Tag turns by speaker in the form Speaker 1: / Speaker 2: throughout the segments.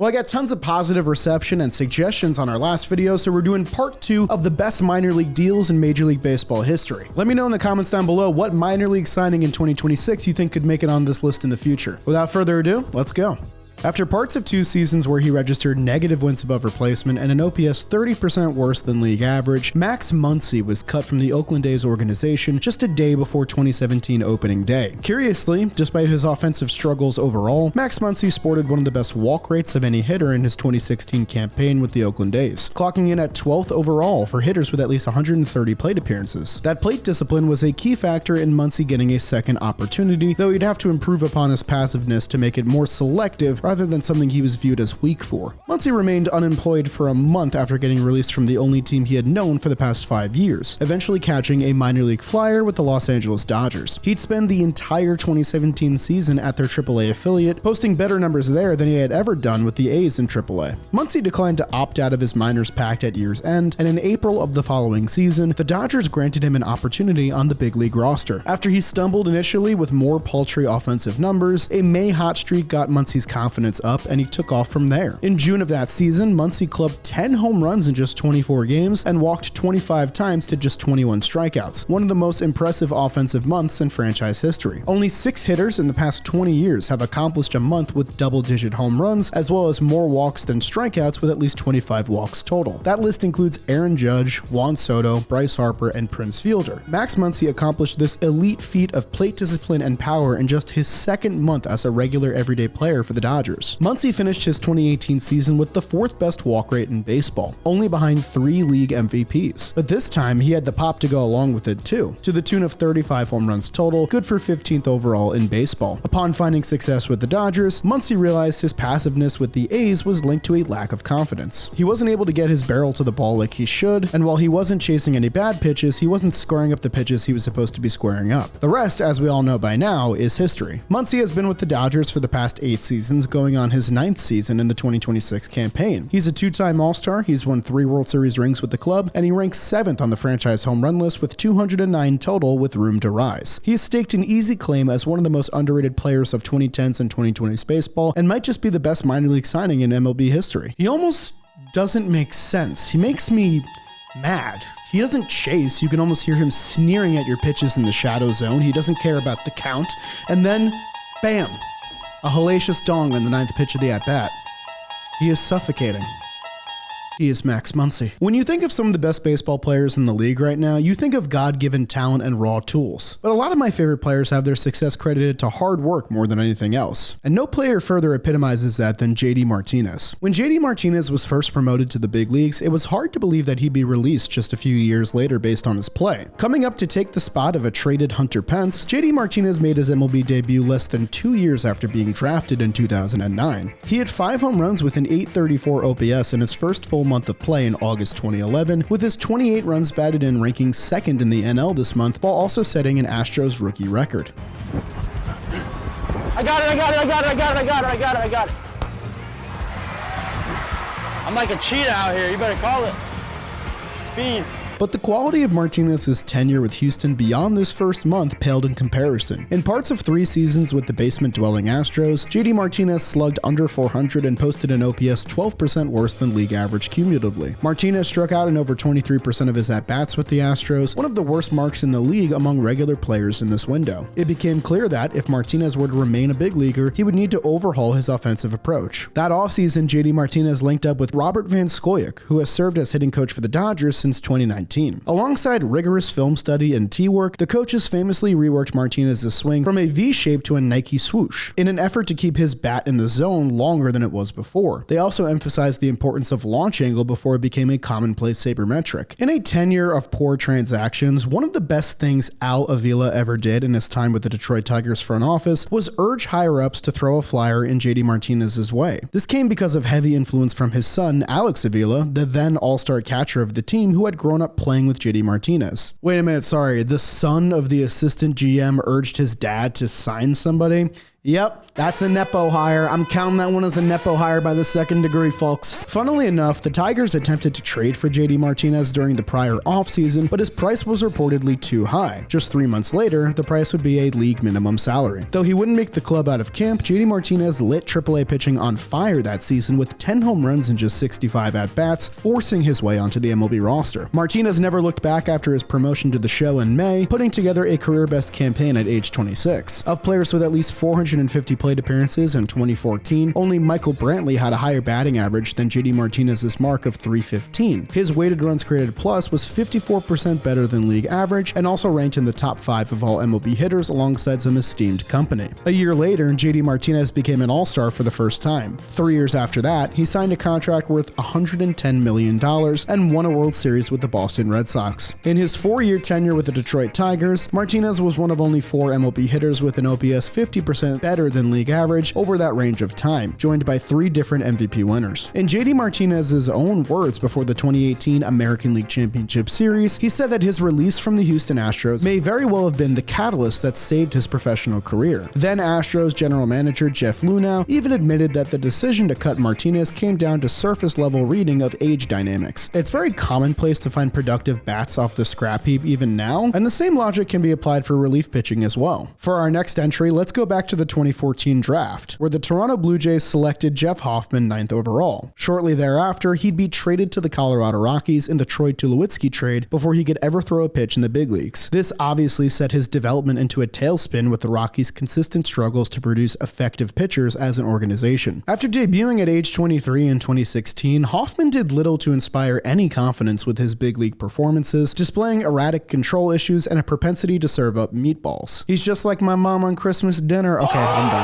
Speaker 1: Well, I got tons of positive reception and suggestions on our last video, so we're doing part 2 of the best minor league deals in Major League Baseball history. Let me know in the comments down below what minor league signing in 2026 you think could make it on this list in the future. Without further ado, let's go. After parts of 2 seasons where he registered negative wins above replacement and an OPS 30% worse than league average, Max Muncy was cut from the Oakland A's organization just a day before 2017 opening day. Curiously, despite his offensive struggles overall, Max Muncy sported one of the best walk rates of any hitter in his 2016 campaign with the Oakland A's, clocking in at 12th overall for hitters with at least 130 plate appearances. That plate discipline was a key factor in Muncy getting a second opportunity, though he'd have to improve upon his passiveness to make it more selective rather than something he was viewed as weak for. Muncy remained unemployed for a month after getting released from the only team he had known for the past 5 years, eventually catching a minor league flyer with the Los Angeles Dodgers. He'd spend the entire 2017 season at their AAA affiliate, posting better numbers there than he had ever done with the A's in AAA. Muncy declined to opt out of his minors pact at year's end, and in April of the following season, the Dodgers granted him an opportunity on the big league roster. After he stumbled initially with more paltry offensive numbers, a May hot streak got Muncy's confidence up and he took off from there. In June of that season, Muncy clubbed 10 home runs in just 24 games and walked 25 times to just 21 strikeouts, one of the most impressive offensive months in franchise history. Only 6 hitters in the past 20 years have accomplished a month with double-digit home runs, as well as more walks than strikeouts with at least 25 walks total. That list includes Aaron Judge, Juan Soto, Bryce Harper, and Prince Fielder. Max Muncy accomplished this elite feat of plate discipline and power in just his second month as a regular everyday player for the Dodgers. Muncy finished his 2018 season with the 4th best walk rate in baseball, only behind 3 league MVPs. But this time, he had the pop to go along with it too, to the tune of 35 home runs total, good for 15th overall in baseball. Upon finding success with the Dodgers, Muncy realized his passiveness with the A's was linked to a lack of confidence. He wasn't able to get his barrel to the ball like he should, and while he wasn't chasing any bad pitches, he wasn't squaring up the pitches he was supposed to be squaring up. The rest, as we all know by now, is history. Muncy has been with the Dodgers for the past 8 seasons, going on his 9th season in the 2026 campaign. He's a 2-time All-Star, he's won 3 World Series rings with the club, and he ranks 7th on the franchise home run list with 209 total with room to rise. He's staked an easy claim as one of the most underrated players of 2010s and 2020s baseball, and might just be the best minor league signing in MLB history. He almost doesn't make sense. He makes me mad. He doesn't chase. You can almost hear him sneering at your pitches in the shadow zone. He doesn't care about the count. And then, bam! A hellacious dong on the 9th pitch of the at-bat. He is suffocating. He is Max Muncy. When you think of some of the best baseball players in the league right now, you think of God-given talent and raw tools. But a lot of my favorite players have their success credited to hard work more than anything else. And no player further epitomizes that than JD Martinez. When JD Martinez was first promoted to the big leagues, it was hard to believe that he'd be released just a few years later based on his play. Coming up to take the spot of a traded Hunter Pence, JD Martinez made his MLB debut less than 2 years after being drafted in 2009. He had 5 home runs with an .834 OPS in his first full month of play in August 2011, with his 28 runs batted in ranking 2nd in the NL this month, while also setting an Astros rookie record.
Speaker 2: I got it. I'm like a cheetah out here, you better call it. Speed.
Speaker 1: But the quality of Martinez's tenure with Houston beyond this first month paled in comparison. In parts of 3 seasons with the basement-dwelling Astros, JD Martinez slugged under .400 and posted an OPS 12% worse than league average cumulatively. Martinez struck out in over 23% of his at-bats with the Astros, one of the worst marks in the league among regular players in this window. It became clear that, if Martinez were to remain a big leaguer, he would need to overhaul his offensive approach. That offseason, JD Martinez linked up with Robert Van Scoyoc, who has served as hitting coach for the Dodgers since 2019. Alongside rigorous film study and tee work, the coaches famously reworked Martinez's swing from a V shape to a Nike swoosh, in an effort to keep his bat in the zone longer than it was before. They also emphasized the importance of launch angle before it became a commonplace sabermetric. In a tenure of poor transactions, one of the best things Al Avila ever did in his time with the Detroit Tigers front office was urge higher-ups to throw a flyer in JD Martinez's way. This came because of heavy influence from his son, Alex Avila, the then all-star catcher of the team who had grown up playing with JD Martinez. Wait a minute, sorry, the son of the assistant GM urged his dad to sign somebody? Yep, that's a Nepo hire. I'm counting that one as a Nepo hire by the second degree, folks. Funnily enough, the Tigers attempted to trade for JD Martinez during the prior offseason, but his price was reportedly too high. Just 3 months later, the price would be a league minimum salary. Though he wouldn't make the club out of camp, JD Martinez lit AAA pitching on fire that season with 10 home runs and just 65 at-bats, forcing his way onto the MLB roster. Martinez never looked back after his promotion to the show in May, putting together a career-best campaign at age 26. Of players with at least 450 plate appearances in 2014, only Michael Brantley had a higher batting average than JD Martinez's mark of 315. His weighted runs created plus was 54% better than league average and also ranked in the top 5 of all MLB hitters alongside some esteemed company. A year later, JD Martinez became an all-star for the first time. 3 years after that, he signed a contract worth $110 million and won a World Series with the Boston Red Sox. In his 4-year tenure with the Detroit Tigers, Martinez was one of only 4 MLB hitters with an OPS 50% better than league average over that range of time, joined by 3 different MVP winners. In JD Martinez's own words before the 2018 American League Championship Series, he said that his release from the Houston Astros may very well have been the catalyst that saved his professional career. Then Astros general manager Jeff Luhnow even admitted that the decision to cut Martinez came down to surface level reading of age dynamics. It's very commonplace to find productive bats off the scrap heap even now, and the same logic can be applied for relief pitching as well. For our next entry, let's go back to the 2014 draft, where the Toronto Blue Jays selected Jeff Hoffman 9th overall. Shortly thereafter, he'd be traded to the Colorado Rockies in the Troy Tulowitzki trade before he could ever throw a pitch in the big leagues. This obviously set his development into a tailspin with the Rockies' consistent struggles to produce effective pitchers as an organization. After debuting at age 23 in 2016, Hoffman did little to inspire any confidence with his big league performances, displaying erratic control issues and a propensity to serve up meatballs. He's just like my mom on Christmas dinner. Okay, I'm done.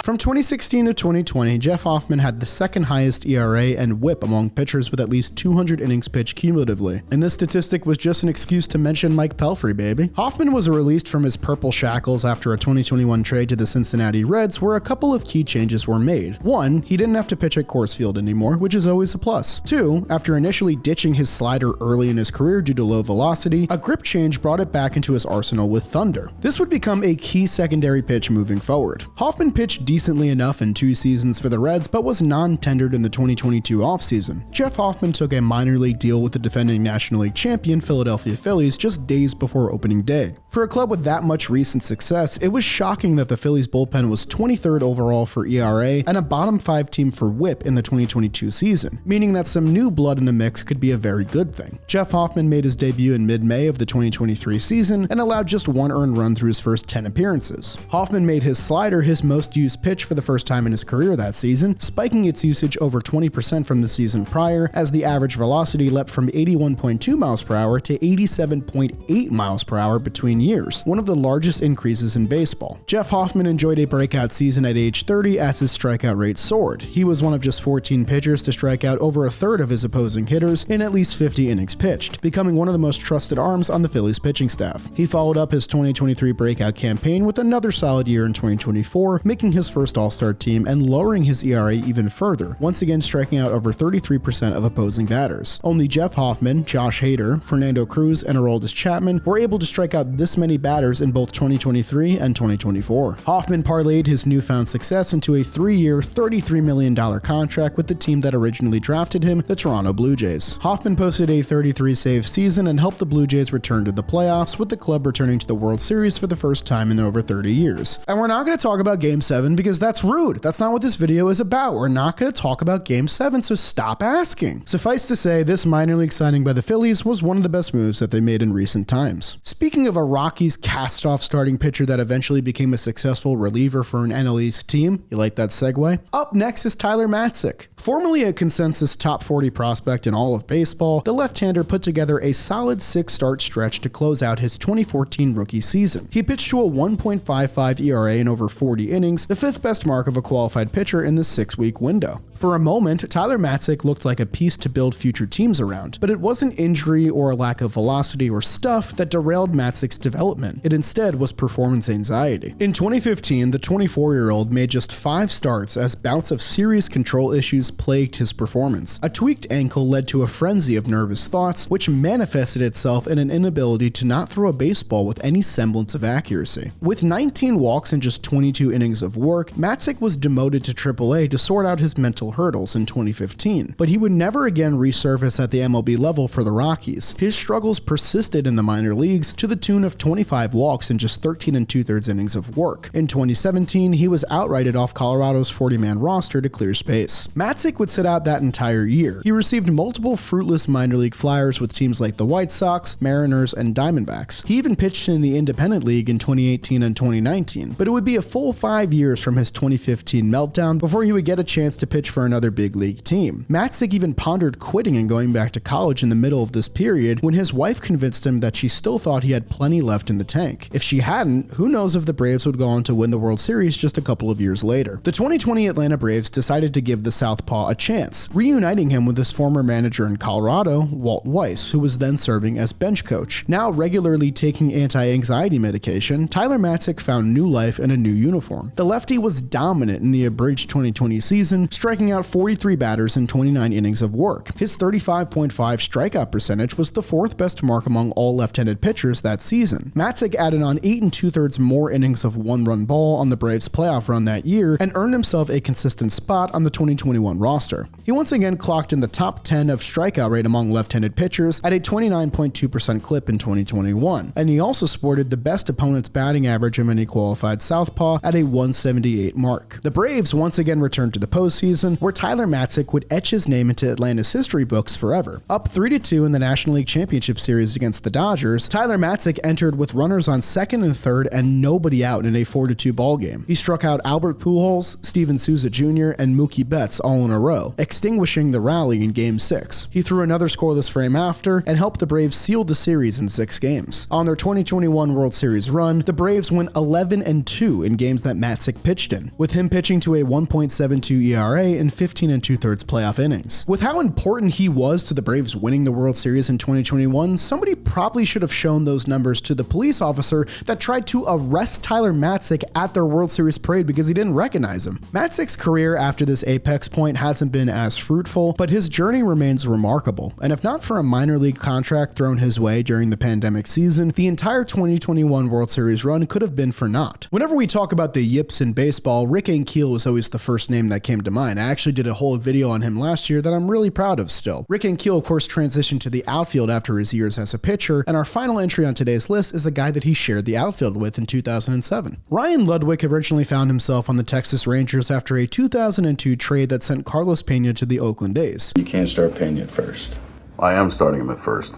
Speaker 1: From 2016 to 2020, Jeff Hoffman had the second highest ERA and WHIP among pitchers with at least 200 innings pitched cumulatively. And this statistic was just an excuse to mention Mike Pelfrey, baby. Hoffman was released from his purple shackles after a 2021 trade to the Cincinnati Reds, where a couple of key changes were made. 1, he didn't have to pitch at Coors Field anymore, which is always a plus. 2, after initially ditching his slider early in his career due to low velocity, a grip change brought it back into his arsenal with thunder. This would become a key secondary pitch moving forward. Hoffman pitched decently enough in 2 seasons for the Reds, but was non-tendered in the 2022 offseason. Jeff Hoffman took a minor league deal with the defending National League champion Philadelphia Phillies just days before opening day. For a club with that much recent success, it was shocking that the Phillies bullpen was 23rd overall for ERA and a bottom 5 team for WHIP in the 2022 season, meaning that some new blood in the mix could be a very good thing. Jeff Hoffman made his debut in mid-May of the 2023 season and allowed just 1 earned run through his first 10 appearances. Hoffman made his slider his most used pitch for the first time in his career that season, spiking its usage over 20% from the season prior, as the average velocity leapt from 81.2 miles per hour to 87.8 miles per hour between years, one of the largest increases in baseball. Jeff Hoffman enjoyed a breakout season at age 30 as his strikeout rate soared. He was one of just 14 pitchers to strike out over a third of his opposing hitters in at least 50 innings pitched, becoming one of the most trusted arms on the Phillies pitching staff. He followed up his 2023 breakout campaign with another solid year in 2024, making his first All-Star team and lowering his ERA even further, once again striking out over 33% of opposing batters. Only Jeff Hoffman, Josh Hader, Fernando Cruz, and Aroldis Chapman were able to strike out this many batters in both 2023 and 2024. Hoffman parlayed his newfound success into a 3-year, $33 million contract with the team that originally drafted him, the Toronto Blue Jays. Hoffman posted a 33-save season and helped the Blue Jays return to the playoffs, with the club returning to the World Series for the first time in over 30 years. And we're not going to talk about Game 7 because that's rude. That's not what this video is about. We're not going to talk about Game 7, so stop asking. Suffice to say, this minor league signing by the Phillies was one of the best moves that they made in recent times. Speaking of a Rockies cast-off starting pitcher that eventually became a successful reliever for an NL East team, you like that segue? Up next is Tyler Matzek. Formerly a consensus top 40 prospect in all of baseball, the left-hander put together a solid 6-start stretch to close out his 2014 rookie season. He pitched to a 1.55 ERA in over 40 innings, the 5th best mark of a qualified pitcher in the 6-week window. For a moment, Tyler Matzek looked like a piece to build future teams around, but it wasn't injury or a lack of velocity or stuff that derailed Matzek's development. It instead was performance anxiety. In 2015, the 24-year-old made just 5 starts as bouts of serious control issues plagued his performance. A tweaked ankle led to a frenzy of nervous thoughts, which manifested itself in an inability to not throw a baseball with any semblance of accuracy. With 19 walks and just 22 innings of work, Matzek was demoted to AAA to sort out his mental hurdles in 2015, but he would never again resurface at the MLB level for the Rockies. His struggles persisted in the minor leagues to the tune of 25 walks and just 13 2/3 innings of work. In 2017, he was outrighted off Colorado's 40-man roster to clear space. Matzek would sit out that entire year. He received multiple fruitless minor league flyers with teams like the White Sox, Mariners, and Diamondbacks. He even pitched in the Independent League in 2018 and 2019, but it would be a full 5 years from his 2015 meltdown before he would get a chance to pitch for another big league team. Matzek even pondered quitting and going back to college in the middle of this period when his wife convinced him that she still thought he had plenty left in the tank. If she hadn't, who knows if the Braves would go on to win the World Series just a couple of years later. The 2020 Atlanta Braves decided to give the Southpaw a chance, reuniting him with his former manager in Colorado, Walt Weiss, who was then serving as bench coach. Now regularly taking anti-anxiety medication, Tyler Matzek found new life in a new uniform. The lefty was dominant in the abridged 2020 season, striking out 43 batters in 29 innings of work. His 35.5 strikeout percentage was the 4th best mark among all left-handed pitchers that season. Matzek added on 8 2/3 more innings of one-run ball on the Braves' playoff run that year and earned himself a consistent spot on the 2021 roster. He once again clocked in the top 10 of strikeout rate among left-handed pitchers at a 29.2% clip in 2021, and he also sported the best opponent's batting average of any qualified southpaw at a 178 mark. The Braves once again returned to the postseason, where Tyler Matzek would etch his name into Atlanta's history books forever. Up 3-2 in the National League Championship Series against the Dodgers, Tyler Matzek entered with runners on second and third and nobody out in a 4-2 ballgame. He struck out Albert Pujols, Steven Souza Jr., and Mookie Betts all in a row, extinguishing the rally in Game 6. He threw another scoreless frame after and helped the Braves seal the series in 6 games. On their 2021 World Series run, the Braves went 11-2 in games that Matzek pitched in, with him pitching to a 1.72 ERA in 15 2/3 playoff innings. With how important he was to the Braves winning the World Series in 2021, somebody probably should have shown those numbers to the police officer that tried to arrest Tyler Matzek at their World Series parade because he didn't recognize him. Matzek's career after this apex point hasn't been as fruitful, but his journey remains remarkable, and if not for a minor league contract thrown his way during the pandemic season, the entire 2021 World Series run could have been for naught. Whenever we talk about the yips in baseball, Rick Ankiel is always the first name that came to mind. I actually did a whole video on him last year that I'm really proud of still. Rick Ankiel, of course, transitioned to the outfield after his years as a pitcher, and our final entry on today's list is a guy that he shared the outfield with in 2007. Ryan Ludwick originally found himself on the Texas Rangers after a 2002 trade that sent Carlos Pena to the Oakland A's.
Speaker 3: You can't start Pena at first.
Speaker 4: I am starting him at first.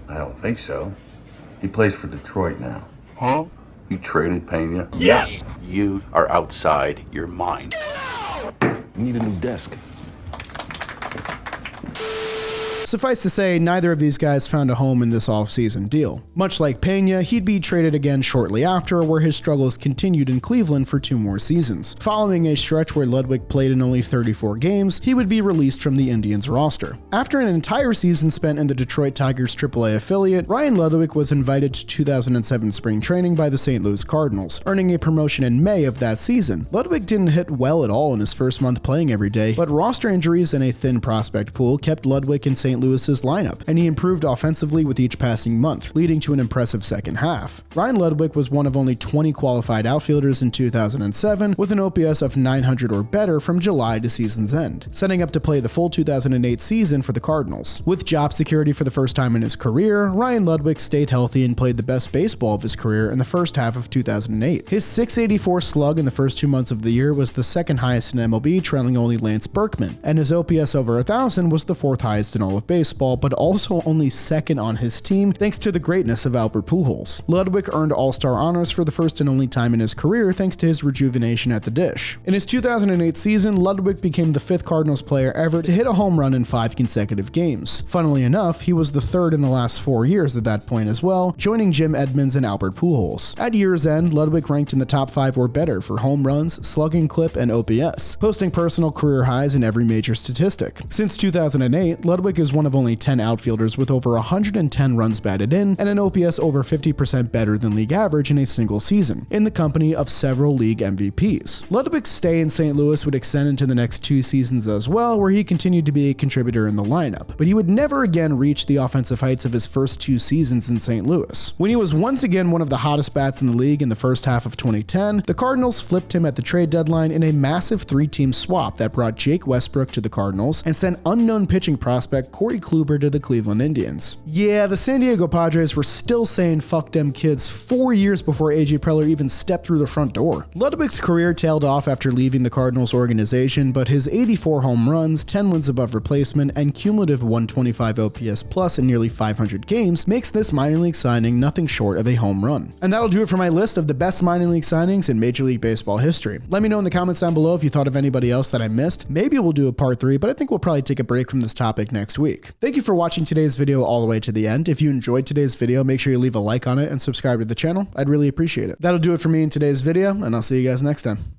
Speaker 4: I don't think so. He plays for Detroit now.
Speaker 3: Huh?
Speaker 4: You traded Pena?
Speaker 3: Yes!
Speaker 4: You are outside your mind.
Speaker 3: Need a new desk.
Speaker 1: Suffice to say, neither of these guys found a home in this offseason deal. Much like Pena, he'd be traded again shortly after, where his struggles continued in Cleveland for 2 more seasons. Following a stretch where Ludwick played in only 34 games, he would be released from the Indians roster. After an entire season spent in the Detroit Tigers AAA affiliate, Ryan Ludwick was invited to 2007 spring training by the St. Louis Cardinals, earning a promotion in May of that season. Ludwick didn't hit well at all in his first month playing every day, but roster injuries and a thin prospect pool kept Ludwick in St. Louis's lineup, and he improved offensively with each passing month, leading to an impressive second half. Ryan Ludwick was one of only 20 qualified outfielders in 2007, with an OPS of 900 or better from July to season's end, setting up to play the full 2008 season for the Cardinals. With job security for the first time in his career, Ryan Ludwick stayed healthy and played the best baseball of his career in the first half of 2008. His .684 slug in the first 2 months of the year was the second highest in MLB, trailing only Lance Berkman, and his OPS over 1,000 was the 4th highest in all of of baseball, but also only second on his team thanks to the greatness of Albert Pujols. Ludwick earned All-Star honors for the first and only time in his career thanks to his rejuvenation at the dish. In his 2008 season, Ludwick became the 5th Cardinals player ever to hit a home run in 5 consecutive games. Funnily enough, he was the 3rd in the last 4 years at that point as well, joining Jim Edmonds and Albert Pujols. At year's end, Ludwick ranked in the top 5 or better for home runs, slugging clip, and OPS, posting personal career highs in every major statistic. Since 2008, Ludwick is one of only 10 outfielders with over 110 runs batted in and an OPS over 50% better than league average in a single season, in the company of several league MVPs. Ludwick's stay in St. Louis would extend into the next 2 seasons as well, where he continued to be a contributor in the lineup, but he would never again reach the offensive heights of his first 2 seasons in St. Louis. When he was once again one of the hottest bats in the league in the first half of 2010, the Cardinals flipped him at the trade deadline in a massive 3-team swap that brought Jake Westbrook to the Cardinals and sent unknown pitching prospect Corey Kluber to the Cleveland Indians. Yeah, the San Diego Padres were still saying fuck them kids 4 years before AJ Preller even stepped through the front door. Ludwick's career tailed off after leaving the Cardinals organization, but his 84 home runs, 10 wins above replacement, and cumulative 125 OPS plus in nearly 500 games makes this minor league signing nothing short of a home run. And that'll do it for my list of the best minor league signings in Major League Baseball history. Let me know in the comments down below if you thought of anybody else that I missed. Maybe we'll do a part 3, but I think we'll probably take a break from this topic next week. Thank you for watching today's video all the way to the end. If you enjoyed today's video, make sure you leave a like on it and subscribe to the channel. I'd really appreciate it. That'll do it for me in today's video, and I'll see you guys next time.